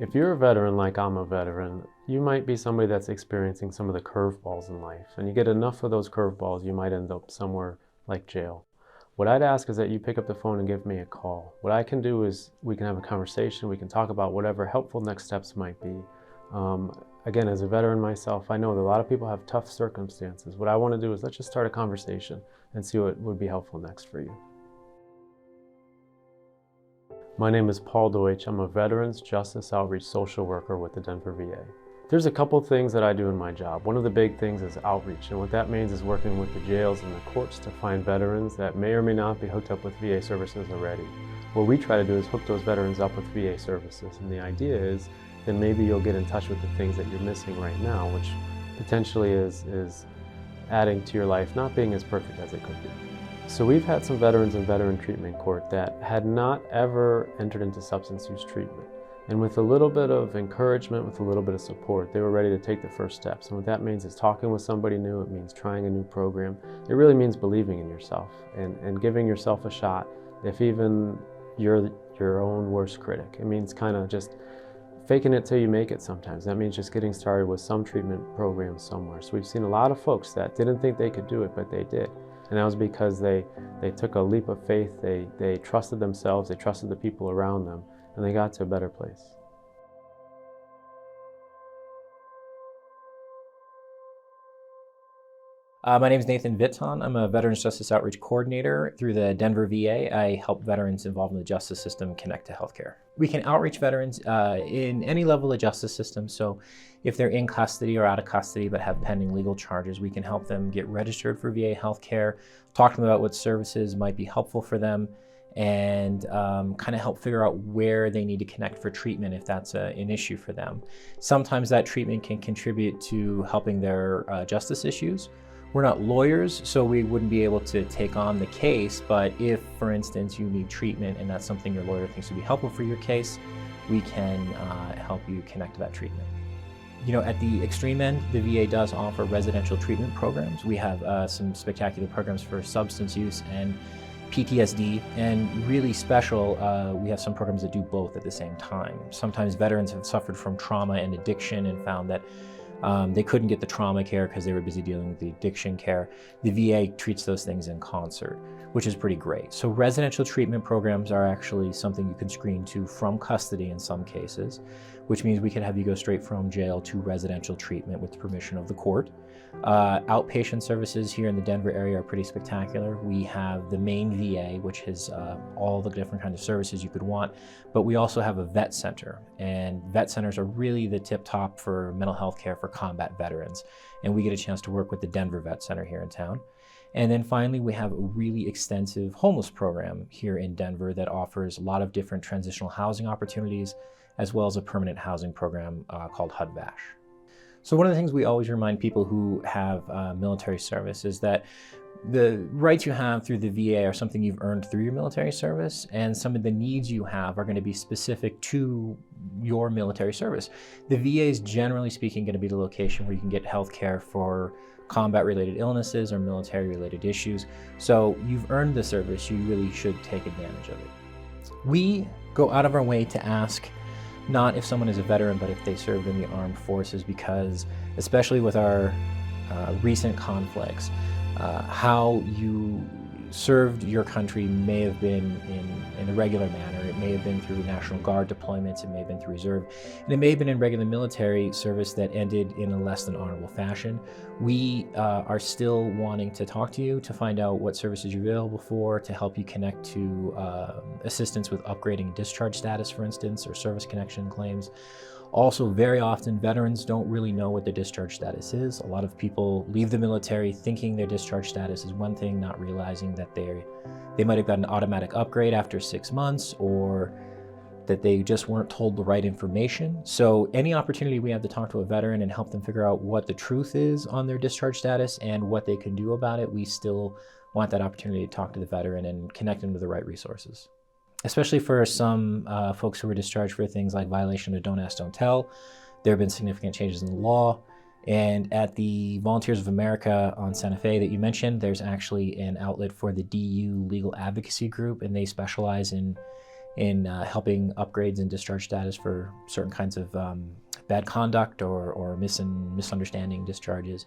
If you're a veteran like I'm a veteran, you might be somebody that's experiencing some of the curveballs in life, and you get enough of those curveballs, you might end up somewhere like jail. What I'd ask is that you pick up the phone and give me a call. What I can do is we can have a conversation, we can talk about whatever helpful next steps might be. Again, as a veteran myself, I know that a lot of people have tough circumstances. What I want to do is let's just start a conversation and see what would be helpful next for you. My name is Paul Deutsch. I'm a Veterans Justice Outreach Social Worker with the Denver VA. There's a couple things that I do in my job. One of the big things is outreach, and what that means is working with the jails and the courts to find veterans that may or may not be hooked up with VA services already. What we try to do is hook those veterans up with VA services, and the idea is then maybe you'll get in touch with the things that you're missing right now, which potentially is adding to your life not being as perfect as it could be. So we've had some veterans in veteran treatment court that had not ever entered into substance use treatment. And with a little bit of encouragement, with a little bit of support, they were ready to take the first steps. And what that means is talking with somebody new, it means trying a new program. It really means believing in yourself and giving yourself a shot, if even you're your own worst critic. It means kind of just faking it till you make it sometimes. That means just getting started with some treatment program somewhere. So we've seen a lot of folks that didn't think they could do it, but they did. And that was because they took a leap of faith, they trusted themselves, they trusted the people around them, and they got to a better place. My name is Nathan Vitton. I'm a Veterans Justice Outreach Coordinator through the Denver VA. I help veterans involved in the justice system connect to healthcare. We can outreach veterans in any level of justice system. So if they're in custody or out of custody but have pending legal charges, we can help them get registered for VA healthcare, talk to them about what services might be helpful for them, and kind of help figure out where they need to connect for treatment if that's an issue for them. Sometimes that treatment can contribute to helping their justice issues. We're not lawyers, so we wouldn't be able to take on the case, but if, for instance, you need treatment and that's something your lawyer thinks would be helpful for your case, we can help you connect to that treatment. You know, at the extreme end, the VA does offer residential treatment programs. We have some spectacular programs for substance use and PTSD, and really special, we have some programs that do both at the same time. Sometimes veterans have suffered from trauma and addiction and found that they couldn't get the trauma care because they were busy dealing with the addiction care. The VA treats those things in concert, which is pretty great. So residential treatment programs are actually something you can screen to from custody in some cases, which means we can have you go straight from jail to residential treatment with the permission of the court. Outpatient services here in the Denver area are pretty spectacular. We have the main VA, which has all the different kinds of services you could want, but we also have a vet center, and vet centers are really the tip top for mental health care for combat veterans, and we get a chance to work with the Denver Vet Center here in town. And then finally, we have a really extensive homeless program here in Denver that offers a lot of different transitional housing opportunities, as well as a permanent housing program called HUD-VASH. So one of the things we always remind people who have military service is that the rights you have through the VA are something you've earned through your military service, and some of the needs you have are going to be specific to your military service. The VA is generally speaking going to be the location where you can get health care for combat-related illnesses or military-related issues. So you've earned the service, you really should take advantage of it. We go out of our way to ask not if someone is a veteran, but if they served in the armed forces, because especially with our recent conflicts, how you served your country may have been in a regular manner. It may have been through National Guard deployments, it may have been through reserve, and it may have been in regular military service that ended in a less than honorable fashion. We are still wanting to talk to you to find out what services you're available for, to help you connect to assistance with upgrading discharge status, for instance, or service connection claims. Also, very often, veterans don't really know what their discharge status is. A lot of people leave the military thinking their discharge status is one thing, not realizing that they might have got an automatic upgrade after 6 months, or that they just weren't told the right information. So any opportunity we have to talk to a veteran and help them figure out what the truth is on their discharge status and what they can do about it, we still want that opportunity to talk to the veteran and connect them to the right resources. Especially for some folks who were discharged for things like violation of Don't Ask, Don't Tell. There have been significant changes in the law. And at the Volunteers of America on Santa Fe that you mentioned, there's actually an outlet for the DU Legal Advocacy Group, and they specialize in in helping upgrades in discharge status for certain kinds of bad conduct or misunderstanding discharges.